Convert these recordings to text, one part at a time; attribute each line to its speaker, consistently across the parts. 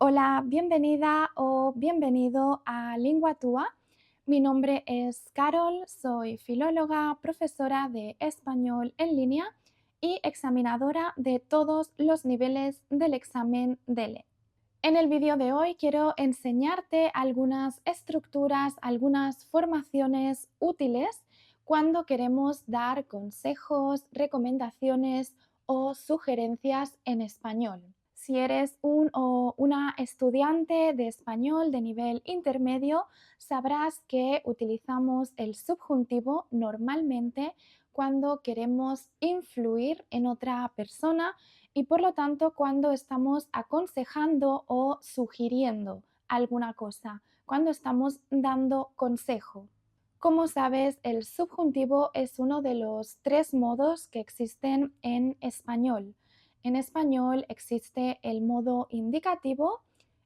Speaker 1: Hola, bienvenida o bienvenido a Lingua Tua. Mi nombre es Carol, soy filóloga, profesora de español en línea y examinadora de todos los niveles del examen DELE. En el vídeo de hoy quiero enseñarte algunas estructuras, algunas formaciones útiles cuando queremos dar consejos, recomendaciones o sugerencias en español. Si eres un o una estudiante de español de nivel intermedio, sabrás que utilizamos el subjuntivo normalmente cuando queremos influir en otra persona y por lo tanto cuando estamos aconsejando o sugiriendo alguna cosa, cuando estamos dando consejo. Como sabes, el subjuntivo es uno de los tres modos que existen en español. En español existe el modo indicativo,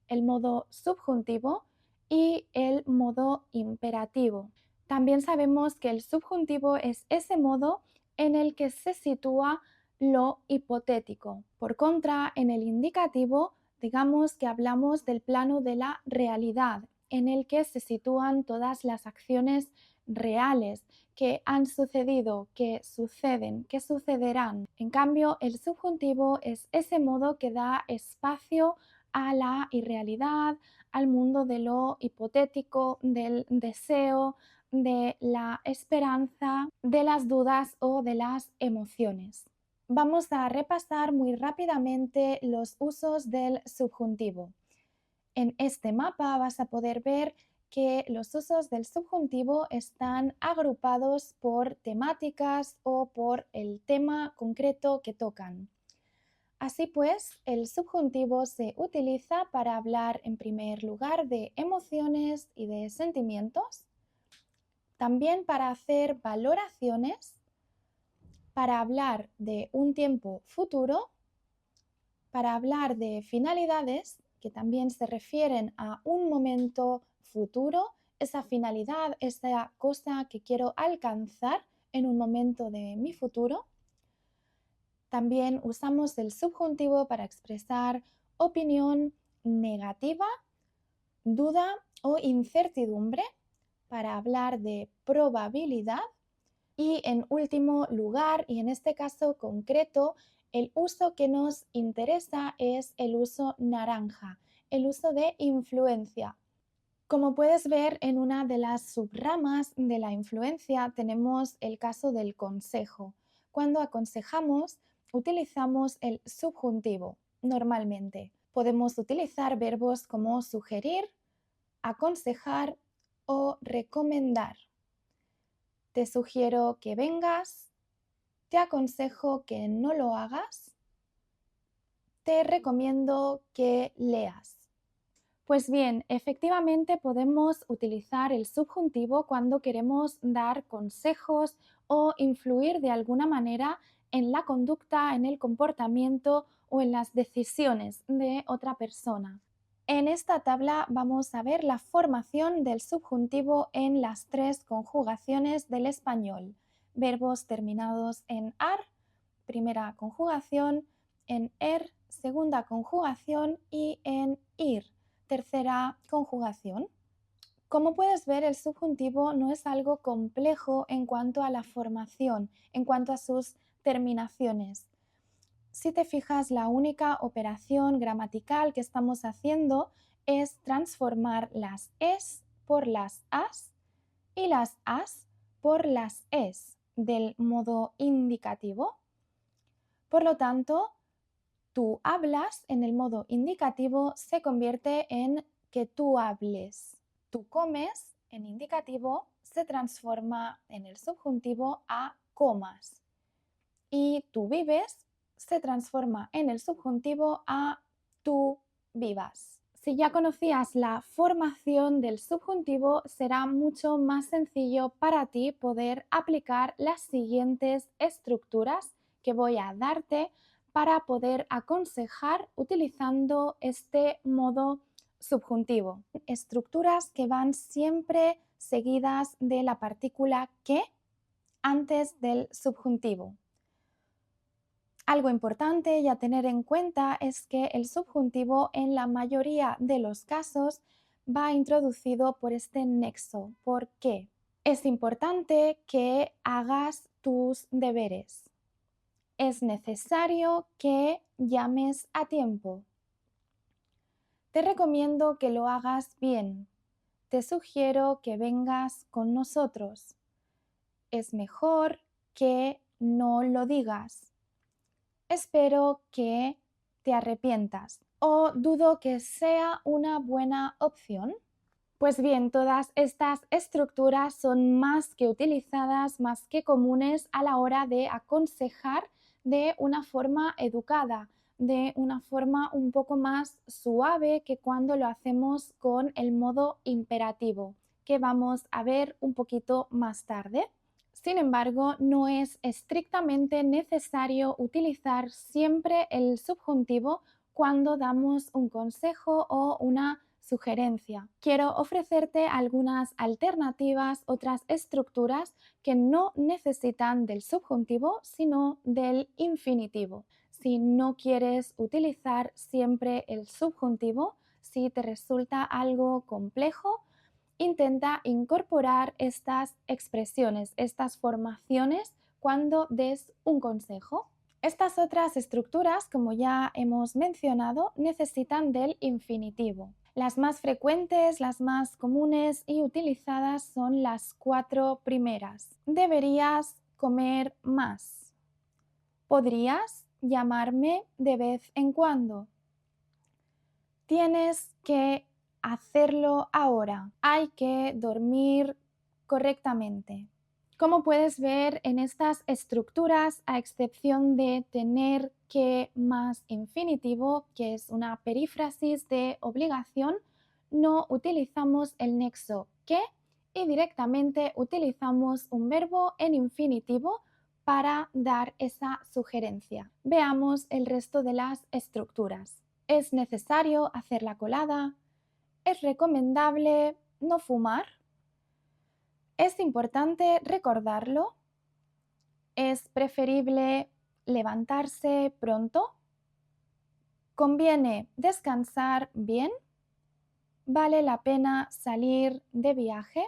Speaker 1: el modo subjuntivo y el modo imperativo. También sabemos que el subjuntivo es ese modo en el que se sitúa lo hipotético. Por contra, en el indicativo, digamos que hablamos del plano de la realidad, en el que se sitúan todas las acciones reales que han sucedido, que suceden, que sucederán. En cambio, el subjuntivo es ese modo que da espacio a la irrealidad, al mundo de lo hipotético, del deseo, de la esperanza, de las dudas o de las emociones. Vamos a repasar muy rápidamente los usos del subjuntivo. En este mapa vas a poder ver que los usos del subjuntivo están agrupados por temáticas o por el tema concreto que tocan. Así pues, el subjuntivo se utiliza para hablar en primer lugar de emociones y de sentimientos, también para hacer valoraciones, para hablar de un tiempo futuro, para hablar de finalidades, que también se refieren a un momento futuro, esa finalidad, esa cosa que quiero alcanzar en un momento de mi futuro. También usamos el subjuntivo para expresar opinión negativa, duda o incertidumbre, para hablar de probabilidad. Y en último lugar, y en este caso concreto, el uso que nos interesa es el uso naranja, el uso de influencia. Como puedes ver, en una de las subramas de la influencia tenemos el caso del consejo. Cuando aconsejamos, utilizamos el subjuntivo normalmente. Podemos utilizar verbos como sugerir, aconsejar o recomendar. Te sugiero que vengas, te aconsejo que no lo hagas, te recomiendo que leas. Pues bien, efectivamente podemos utilizar el subjuntivo cuando queremos dar consejos o influir de alguna manera en la conducta, en el comportamiento o en las decisiones de otra persona. En esta tabla vamos a ver la formación del subjuntivo en las tres conjugaciones del español. Verbos terminados en ar, primera conjugación, en er, segunda conjugación y en ir, tercera conjugación. Como puedes ver, el subjuntivo no es algo complejo en cuanto a la formación, en cuanto a sus terminaciones. Si te fijas, la única operación gramatical que estamos haciendo es transformar las es por las as y las as por las es del modo indicativo. Por lo tanto, tú hablas en el modo indicativo se convierte en que tú hables. Tú comes en indicativo se transforma en el subjuntivo a comas. Y tú vives se transforma en el subjuntivo a tú vivas. Si ya conocías la formación del subjuntivo, será mucho más sencillo para ti poder aplicar las siguientes estructuras que voy a darte para poder aconsejar utilizando este modo subjuntivo. Estructuras que van siempre seguidas de la partícula que antes del subjuntivo. Algo importante y a tener en cuenta es que el subjuntivo en la mayoría de los casos va introducido por este nexo. ¿Por qué? Es importante que hagas tus deberes. Es necesario que llames a tiempo. Te recomiendo que lo hagas bien. Te sugiero que vengas con nosotros. Es mejor que no lo digas. Espero que te arrepientas o dudo que sea una buena opción. Pues bien, todas estas estructuras son más que utilizadas, más que comunes a la hora de aconsejar de una forma educada, de una forma un poco más suave que cuando lo hacemos con el modo imperativo, que vamos a ver un poquito más tarde. Sin embargo, no es estrictamente necesario utilizar siempre el subjuntivo cuando damos un consejo o una sugerencia. Quiero ofrecerte algunas alternativas, otras estructuras que no necesitan del subjuntivo, sino del infinitivo. Si no quieres utilizar siempre el subjuntivo, si te resulta algo complejo, intenta incorporar estas expresiones, estas formaciones cuando des un consejo. Estas otras estructuras, como ya hemos mencionado, necesitan del infinitivo. Las más frecuentes, las más comunes y utilizadas son las 4 primeras. Deberías comer más. Podrías llamarme de vez en cuando. Tienes que hacerlo ahora. Hay que dormir correctamente. Como puedes ver en estas estructuras, a excepción de tener que más infinitivo, que es una perífrasis de obligación, no utilizamos el nexo que y directamente utilizamos un verbo en infinitivo para dar esa sugerencia. Veamos el resto de las estructuras. Es necesario hacer la colada. Es recomendable no fumar. Es importante recordarlo. Es preferible levantarse pronto. Conviene descansar bien. Vale la pena salir de viaje.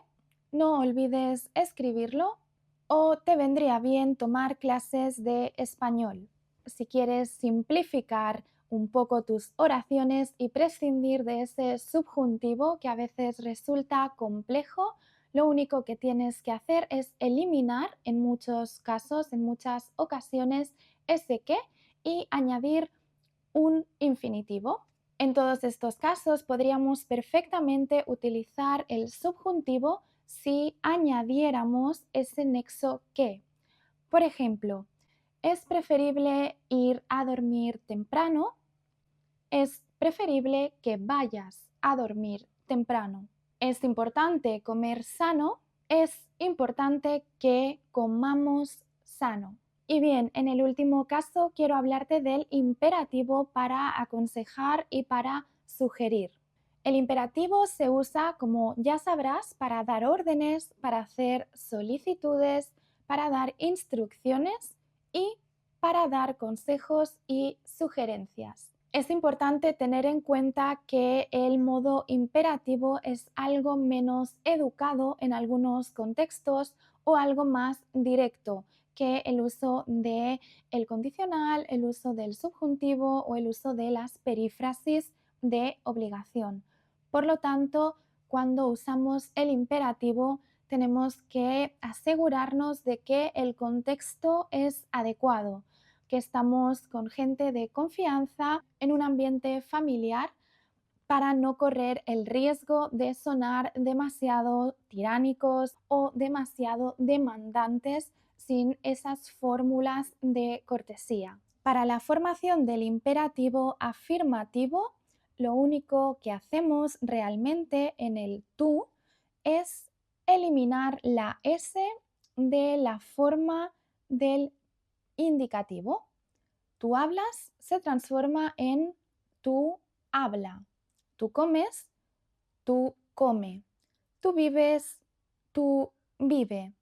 Speaker 1: No olvides escribirlo. O te vendría bien tomar clases de español. Si quieres simplificar un poco tus oraciones y prescindir de ese subjuntivo que a veces resulta complejo, lo único que tienes que hacer es eliminar en muchos casos, en muchas ocasiones, ese que y añadir un infinitivo. En todos estos casos podríamos perfectamente utilizar el subjuntivo si añadiéramos ese nexo que. Por ejemplo, es preferible ir a dormir temprano. Es preferible que vayas a dormir temprano. Es importante comer sano. Es importante que comamos sano. Y bien, en el último caso quiero hablarte del imperativo para aconsejar y para sugerir. El imperativo se usa, como ya sabrás, para dar órdenes, para hacer solicitudes, para dar instrucciones y para dar consejos y sugerencias. Es importante tener en cuenta que el modo imperativo es algo menos educado en algunos contextos o algo más directo que el uso del condicional, el uso del subjuntivo o el uso de las perífrasis de obligación. Por lo tanto, cuando usamos el imperativo, tenemos que asegurarnos de que el contexto es adecuado, que estamos con gente de confianza en un ambiente familiar para no correr el riesgo de sonar demasiado tiránicos o demasiado demandantes sin esas fórmulas de cortesía. Para la formación del imperativo afirmativo, lo único que hacemos realmente en el tú es eliminar la S de la forma del indicativo. Tú hablas se transforma en tú habla. Tú comes, tú come. Tú vives, tú vive.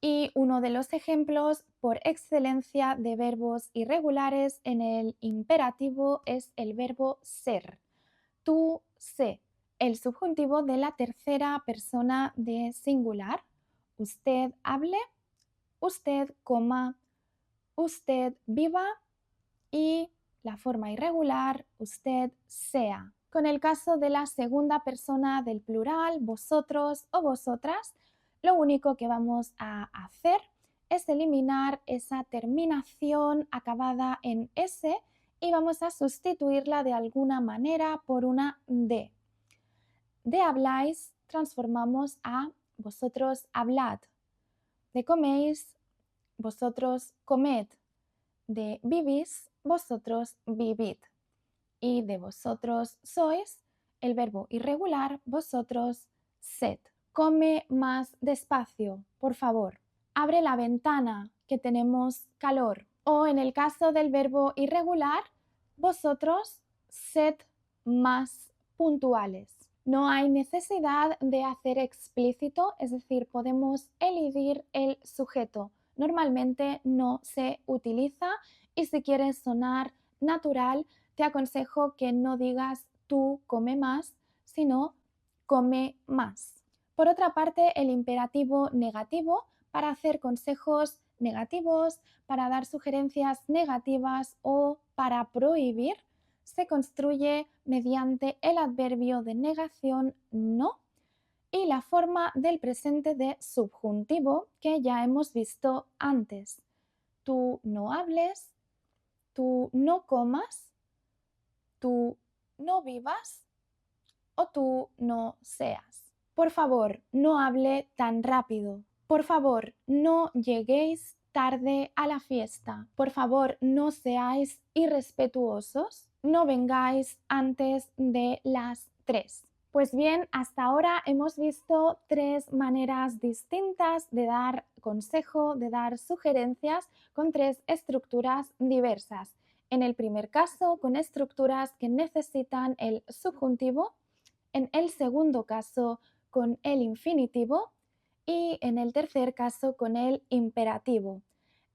Speaker 1: Y uno de los ejemplos por excelencia de verbos irregulares en el imperativo es el verbo ser. Tú, sé, el subjuntivo de la tercera persona de singular. Usted hable, usted coma, usted viva y la forma irregular, usted sea. Con el caso de la segunda persona del plural, vosotros o vosotras, lo único que vamos a hacer es eliminar esa terminación acabada en S y vamos a sustituirla de alguna manera por una D. De habláis transformamos a vosotros hablad. De coméis, vosotros comed. De vivís, vosotros vivid. Y de vosotros sois, el verbo irregular, vosotros sed. Come más despacio, por favor. Abre la ventana, que tenemos calor. O en el caso del verbo irregular, vosotros sed más puntuales. No hay necesidad de hacer explícito, es decir, podemos elidir el sujeto. Normalmente no se utiliza y si quieres sonar natural, te aconsejo que no digas tú come más, sino come más. Por otra parte, el imperativo negativo para hacer consejos negativos, para dar sugerencias negativas o para prohibir, se construye mediante el adverbio de negación no y la forma del presente de subjuntivo que ya hemos visto antes. Tú no hables, tú no comas, tú no vivas o tú no seas. Por favor, no hable tan rápido. Por favor, no lleguéis tarde a la fiesta. Por favor, no seáis irrespetuosos. No vengáis antes de las 3. Pues bien, hasta ahora hemos visto 3 maneras distintas de dar consejo, de dar sugerencias con 3 estructuras diversas. En el primer caso, con estructuras que necesitan el subjuntivo. En el segundo caso, con el infinitivo. Y en el tercer caso, con el imperativo.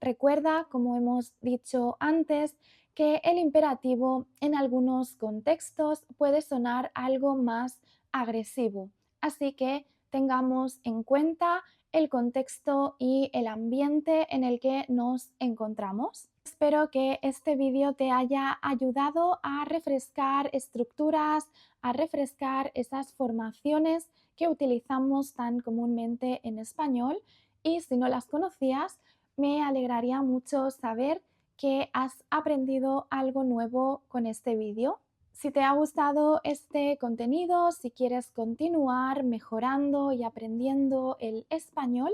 Speaker 1: Recuerda, como hemos dicho antes, que el imperativo en algunos contextos puede sonar algo más agresivo. Así que tengamos en cuenta el contexto y el ambiente en el que nos encontramos. Espero que este vídeo te haya ayudado a refrescar estructuras, a refrescar esas formaciones que utilizamos tan comúnmente en español y si no las conocías, me alegraría mucho saber que has aprendido algo nuevo con este vídeo. Si te ha gustado este contenido, si quieres continuar mejorando y aprendiendo el español,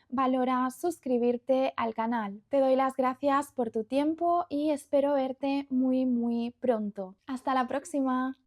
Speaker 1: valora suscribirte al canal. Te doy las gracias por tu tiempo y espero verte muy pronto. Hasta la próxima.